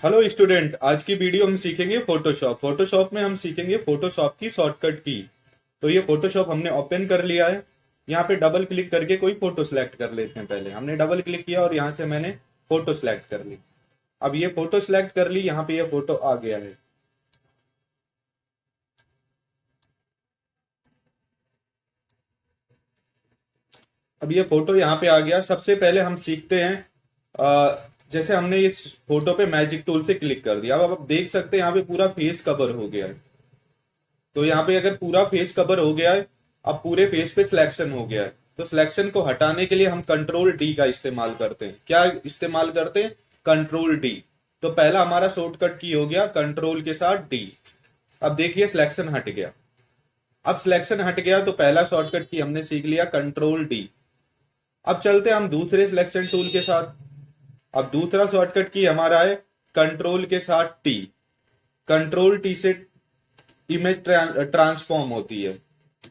Hello student, आज की video हम सीखेंगे फोटोशॉप। फोटोशॉप में हम सीखेंगे फोटोशॉप की शॉर्टकट की। तो ये फोटोशॉप हमने ओपन कर लिया है। यहाँ पे डबल क्लिक करके कोई फोटो सेलेक्ट कर लेते हैं। पहले हमने डबल क्लिक किया और यहाँ से मैंने फोटो सेलेक्ट कर ली। अब ये फोटो सेलेक्ट कर ली, यहाँ पे ये फोटो आ गया है। अब ये फोटो यहाँ पे आ गया। सबसे पहले हम सीखते हैं, जैसे हमने इस फोटो पे मैजिक टूल से क्लिक कर दिया। अब आप देख सकते हैं यहाँ पे पूरा फेस कवर हो गया है। तो यहाँ पे अगर पूरा फेस कवर हो गया है, अब पूरे फेस पे सिलेक्शन हो गया है, तो सिलेक्शन को हटाने के लिए हम कंट्रोल डी का इस्तेमाल करते हैं। क्या इस्तेमाल करते हैं? Control D. तो पहला हमारा शॉर्टकट की हो गया कंट्रोल के साथ डी। अब देखिए सिलेक्शन हट गया। अब सिलेक्शन हट गया तो पहला शॉर्टकट की हमने सीख लिया कंट्रोल डी। अब चलते हैं हम दूसरे सिलेक्शन टूल के साथ। अब दूसरा शॉर्टकट की हमारा है कंट्रोल के साथ टी। कंट्रोल टी से इमेज ट्रांसफॉर्म होती है।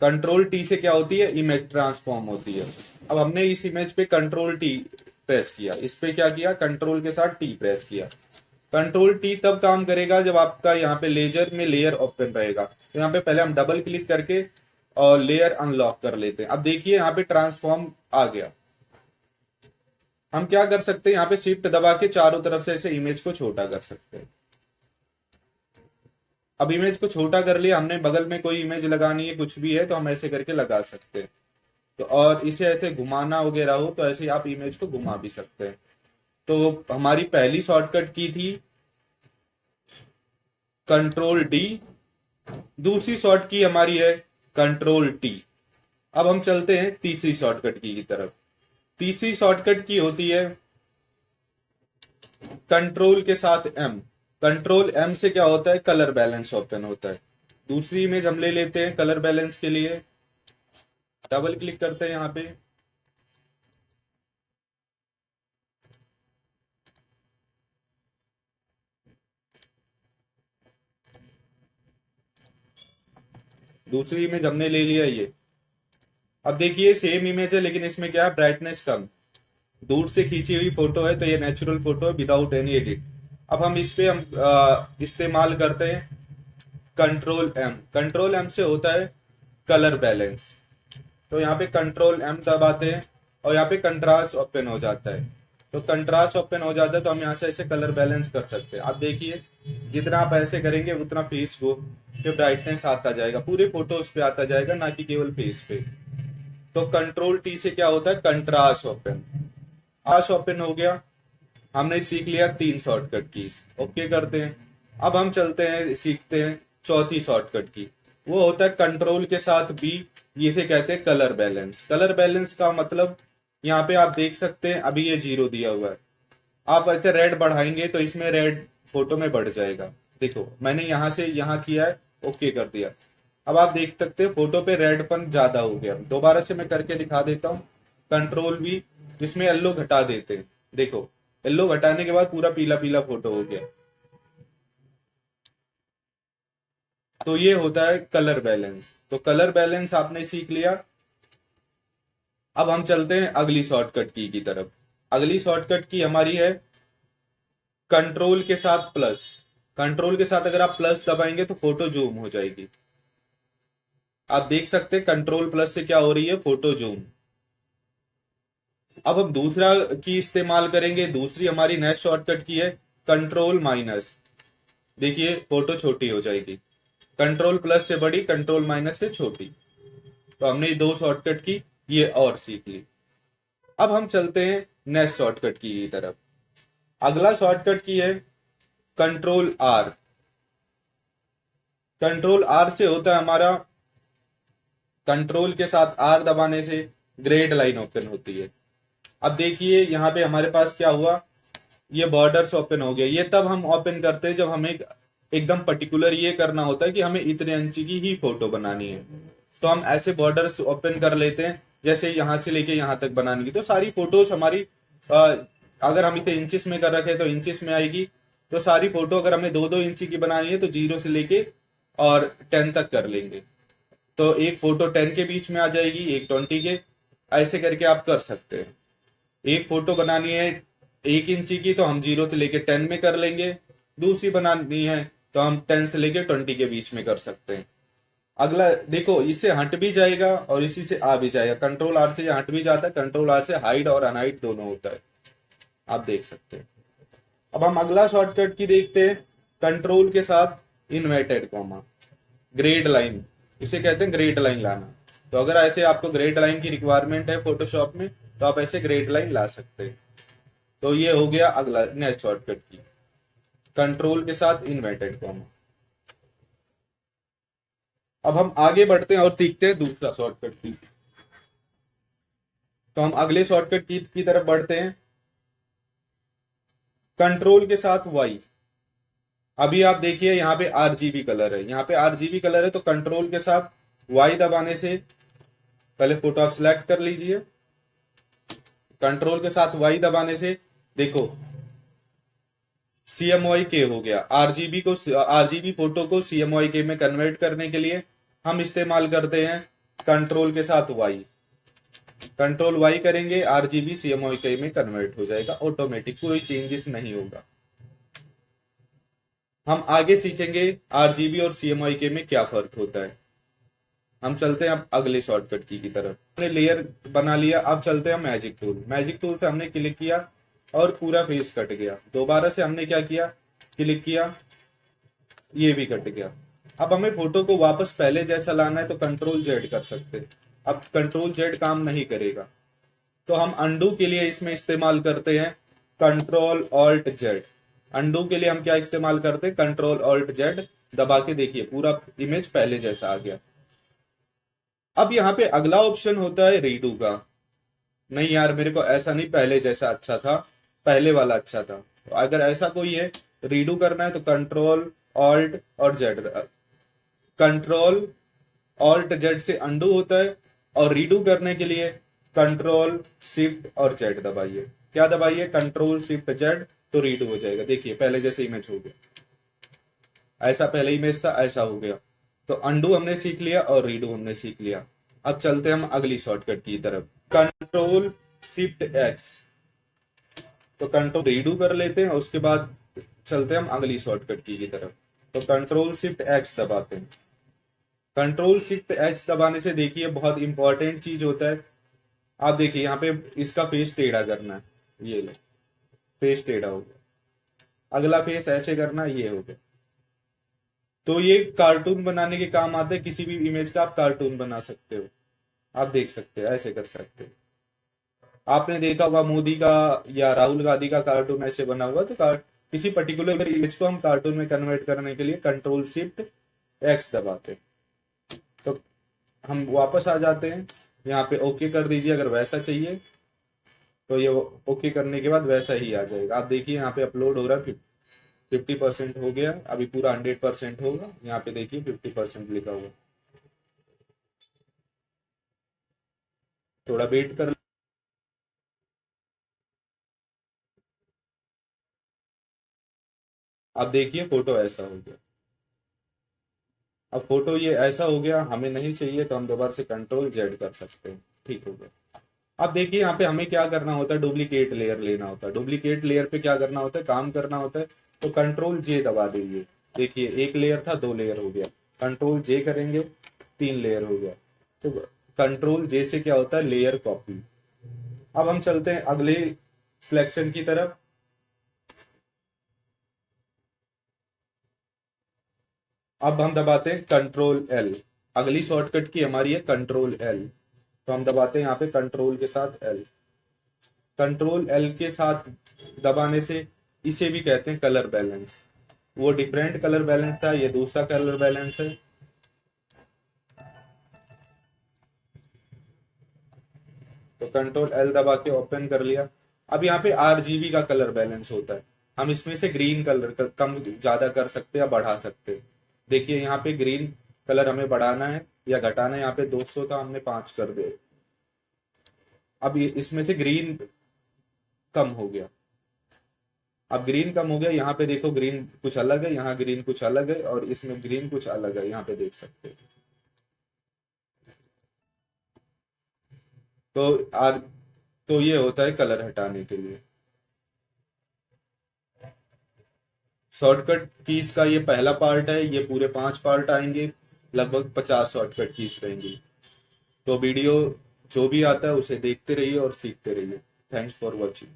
कंट्रोल टी से क्या होती है? इमेज ट्रांसफॉर्म होती है। अब हमने इस इमेज पे कंट्रोल टी प्रेस किया, इस पे क्या किया? कंट्रोल के साथ टी प्रेस किया। कंट्रोल टी तब काम करेगा जब आपका यहाँ पे लेजर में लेयर ओपन रहेगा। तो यहाँ पे पहले हम डबल क्लिक करके और लेयर अनलॉक कर लेते हैं। अब देखिए यहाँ पे ट्रांसफॉर्म आ गया। हम क्या कर सकते हैं? यहाँ पे शिफ्ट दबा के चारों तरफ से ऐसे इमेज को छोटा कर सकते हैं। अब इमेज को छोटा कर लिया हमने, बगल में कोई इमेज लगानी है, कुछ भी है तो हम ऐसे करके लगा सकते हैं। तो और इसे ऐसे घुमाना वगैरह हो तो ऐसे आप इमेज को घुमा भी सकते हैं। तो हमारी पहली शॉर्टकट की थी कंट्रोल डी। दूसरी शॉर्ट की हमारी है कंट्रोल टी। अब हम चलते हैं तीसरी शॉर्टकट की तरफ। तीसरी शॉर्टकट की होती है कंट्रोल के साथ एम। कंट्रोल एम से क्या होता है? कलर बैलेंस ओपन होता है। दूसरी इमेज हम ले लेते हैं कलर बैलेंस के लिए। डबल क्लिक करते हैं यहाँ पे। दूसरी इमेज हमने ले लिया ये। अब देखिए सेम इमेज है लेकिन इसमें क्या है? ब्राइटनेस कम। दूर से खींची हुई फोटो है तो ये नेचुरल फोटो है विदाउट एनी एडिट। अब हम इस पे हम इस्तेमाल करते हैं कंट्रोल एम। कंट्रोल एम से होता है कलर बैलेंस। तो यहाँ पे कंट्रोल एम दबाते हैं और यहाँ पे कंट्रास्ट ओपन हो जाता है। तो कंट्रास्ट ओपन हो जाता है तो हम यहाँ से ऐसे कलर बैलेंस कर सकते हैं। आप देखिए जितना आप ऐसे करेंगे उतना फेस को पे ब्राइटनेस आता जाएगा, पूरे फोटोज पे आता जाएगा, ना कि केवल फेस पे। तो कंट्रोल टी से क्या होता है? Contrast open. आज ओपन हो गया। हमने सीख लिया तीन शॉर्टकट कीज। ओके करते हैं। अब हम चलते हैं सीखते हैं चौथी शॉर्टकट की। वो होता है कंट्रोल के साथ बी। ये से कहते हैं कलर बैलेंस। कलर बैलेंस का मतलब यहाँ पे आप देख सकते हैं अभी ये 0 दिया हुआ है। आप ऐसे रेड बढ़ाएंगे तो इसमें रेड फोटो में बढ़ जाएगा। देखो मैंने यहाँ से यहाँ किया है, ओके कर दिया। अब आप देख सकते हैं फोटो पे रेडपन ज्यादा हो गया। दोबारा से मैं करके दिखा देता हूँ। कंट्रोल भी, इसमें येल्लो घटा देते हैं। देखो येल्लो घटाने के बाद पूरा पीला पीला फोटो हो गया। तो ये होता है कलर बैलेंस। तो कलर बैलेंस आपने सीख लिया। अब हम चलते हैं अगली शॉर्टकट की तरफ। अगली शॉर्टकट की हमारी है कंट्रोल के साथ प्लस। कंट्रोल के साथ अगर आप प्लस दबाएंगे तो फोटो जूम हो जाएगी। आप देख सकते हैं कंट्रोल प्लस से क्या हो रही है? Photo zoom. अब हम दूसरा की इस्तेमाल करेंगे। दूसरी हमारी नेक्स्ट शॉर्टकट की है कंट्रोल माइनस। देखिए फोटो छोटी हो जाएगी। कंट्रोल प्लस से बड़ी, कंट्रोल माइनस से छोटी। तो हमने ये दो शॉर्टकट की ये और सीख ली। अब हम चलते हैं नेक्स्ट शॉर्टकट की तरफ। अगला शॉर्टकट की है कंट्रोल आर। कंट्रोल आर से होता है हमारा, कंट्रोल के साथ आर दबाने से ग्रेड लाइन ओपन होती है। अब देखिए यहाँ पे हमारे पास क्या हुआ? ये बॉर्डर्स ओपन हो गया। ये तब हम ओपन करते हैं जब हमें एकदम पर्टिकुलर ये करना होता है कि हमें इतने इंच की ही फोटो बनानी है। तो हम ऐसे बॉर्डर्स ओपन कर लेते हैं, जैसे यहाँ से लेके यहाँ तक बनाने की। तो सारी फोटोज हमारी अगर हम इसे इंचेस में कर रखे तो इंचेस में आएगी। तो सारी फोटो अगर हमें 2-2 इंच की बनानी है तो 0 से लेके और 10 तक कर लेंगे। तो एक फोटो 10 के बीच में आ जाएगी, एक 20 के। ऐसे करके आप कर सकते हैं। एक फोटो बनानी है 1 इंच की तो हम 0 से लेके 10 में कर लेंगे। दूसरी बनानी है तो हम 10 से लेके 20 के बीच में कर सकते हैं। अगला देखो, इससे हट भी जाएगा और इसी से आ भी जाएगा। कंट्रोल आर से ये हट भी जाता है, कंट्रोल आर से हाइड और अनहाइड दोनों होता है, आप देख सकते हैं। अब हम अगला शॉर्टकट की देखते हैं, कंट्रोल के साथ इन्वर्टेड कॉमा, ग्रेड लाइन, इसे कहते हैं ग्रेड लाइन लाना। तो अगर ऐसे आपको ग्रेड लाइन की रिक्वायरमेंट है फोटोशॉप में तो आप ऐसे ग्रेड लाइन ला सकते हैं। तो ये हो गया अगला नेक्स्ट शॉर्टकट की, कंट्रोल के साथ इन्वर्टेड कॉमा। अब हम आगे बढ़ते हैं और सीखते हैं दूसरा शॉर्टकट की। तो हम अगले शॉर्टकट की तरफ बढ़ते हैं, कंट्रोल के साथ वाई। अभी आप देखिए यहाँ पे आरजीबी कलर है, यहाँ पे आरजीबी कलर है, तो कंट्रोल के साथ वाई दबाने से पहले फोटो आप सिलेक्ट कर लीजिए। कंट्रोल के साथ वाई दबाने से देखो CMYK के हो गया। आरजीबी फोटो को CMYK में कन्वर्ट करने के लिए हम इस्तेमाल करते हैं कंट्रोल के साथ वाई। कंट्रोल वाई करेंगे, आरजीबी CMYK में कन्वर्ट हो जाएगा ऑटोमेटिक, कोई चेंजेस नहीं होगा। हम आगे सीखेंगे आरजीबी और CMYK में क्या फर्क होता है। हम चलते हैं अब अगले शॉर्टकट की तरफ। हमने लेयर बना लिया, अब चलते हैं मैजिक टूल। मैजिक टूल से हमने क्लिक किया और पूरा फेस कट गया। दोबारा से हमने क्या किया, क्लिक किया, ये भी कट गया। अब हमें फोटो को वापस पहले जैसा लाना है तो कंट्रोल जेड कर सकते हैं। अब कंट्रोल जेड काम नहीं करेगा तो हम अंडू के लिए इसमें इस्तेमाल करते हैं कंट्रोल ऑल्ट जेड। अंडू के लिए हम क्या इस्तेमाल करते हैं, कंट्रोल ऑल्ट जेड दबा के देखिए पूरा इमेज पहले जैसा आ गया। अब यहाँ पे अगला ऑप्शन होता है रीडू का। नहीं यार मेरे को ऐसा नहीं, पहले जैसा अच्छा था, पहले वाला अच्छा था। तो अगर ऐसा कोई है रीडू करना है तो कंट्रोल ऑल्ट और जेड, कंट्रोल ऑल्ट जेड से अंडू होता है, और रीडू करने के लिए कंट्रोल शिफ्ट और जेड दबाइए। क्या दबाइए, कंट्रोल शिफ्ट जेड, तो रीडू हो जाएगा। देखिए पहले जैसे इमेज हो गया, ऐसा पहले इमेज था ऐसा हो गया। तो अंडू हमने सीख लिया और रीडू हमने सीख लिया। अब चलते हैं हम अगली शॉर्टकट की तरफ, कंट्रोल शिफ्ट एक्स। तो कंट्रोल रीडू कर लेते हैं और उसके बाद चलते हैं हम अगली शॉर्टकट की तरफ। तो कंट्रोल शिफ्ट एक्स दबाते हैं। कंट्रोल शिफ्ट एच दबाने से देखिए बहुत इंपॉर्टेंट चीज होता है। आप देखिए यहाँ पे इसका फेस टेढ़ा करना है, ये ले फेस टेढ़ा हो गया। अगला फेस ऐसे करना, ये हो गया। तो ये कार्टून बनाने के काम आते हैं, किसी भी इमेज का आप कार्टून बना सकते हो। आप देख सकते हो ऐसे कर सकते हो। आपने देखा होगा मोदी का या राहुल गांधी का कार्टून ऐसे बना हुआ, तो किसी पर्टिकुलर इमेज को हम कार्टून में कन्वर्ट करने के लिए कंट्रोल शिफ्ट एक्स दबाते हैं। तो हम वापस आ जाते हैं, यहाँ पे ओके कर दीजिए अगर वैसा चाहिए। तो ये ओके करने के बाद वैसा ही आ जाएगा। आप देखिए यहाँ पे अपलोड हो रहा है, 50% हो गया, अभी पूरा 100% होगा। यहाँ पे देखिए 50% लिखा हुआ, थोड़ा वेट कर। अब देखिए फोटो ऐसा हो गया। अब फोटो ये ऐसा हो गया, हमें नहीं चाहिए तो हम दोबारा से कंट्रोल जेड कर सकते हैं, ठीक हो गया। अब देखिए यहाँ पे हमें क्या करना होता है, डुप्लीकेट लेयर लेना होता है। डुप्लीकेट लेयर पे क्या करना होता है, काम करना होता है। तो कंट्रोल जे दबा दीजिए। देखिए एक लेयर था, 2 लेयर हो गया। कंट्रोल जे करेंगे, 3 लेयर हो गया। तो कंट्रोल जे से क्या होता है, लेयर कॉपी। अब हम चलते हैं अगले सिलेक्शन की तरफ। अब हम दबाते हैं कंट्रोल एल। अगली शॉर्टकट की हमारी है कंट्रोल एल। तो हम दबाते हैं यहाँ पे कंट्रोल के साथ एल। कंट्रोल एल के साथ दबाने से इसे भी कहते हैं कलर बैलेंस। वो डिफरेंट कलर बैलेंस था, ये दूसरा कलर बैलेंस है। तो कंट्रोल एल दबा के ओपन कर लिया। अब यहाँ पे आरजीबी का कलर बैलेंस होता है, हम इसमें से ग्रीन कलर कम ज्यादा कर सकते हैं या बढ़ा सकते हैं। देखिए यहाँ पे ग्रीन कलर हमें बढ़ाना है या घटाना है। यहाँ पे 200 था, हमने 5 कर दिया। अब ये इसमें से ग्रीन कम हो गया। अब ग्रीन कम हो गया, यहाँ पे देखो ग्रीन कुछ अलग है, यहाँ ग्रीन कुछ अलग है, और इसमें ग्रीन कुछ अलग है, यहाँ पे देख सकते हो। तो आर तो ये होता है कलर हटाने के लिए। शॉर्टकट कीज का ये पहला पार्ट है, ये पूरे 5 पार्ट आएंगे, लगभग 50 शॉर्टकट कीज रहेंगी। तो वीडियो जो भी आता है उसे देखते रहिए और सीखते रहिए। Thanks for watching.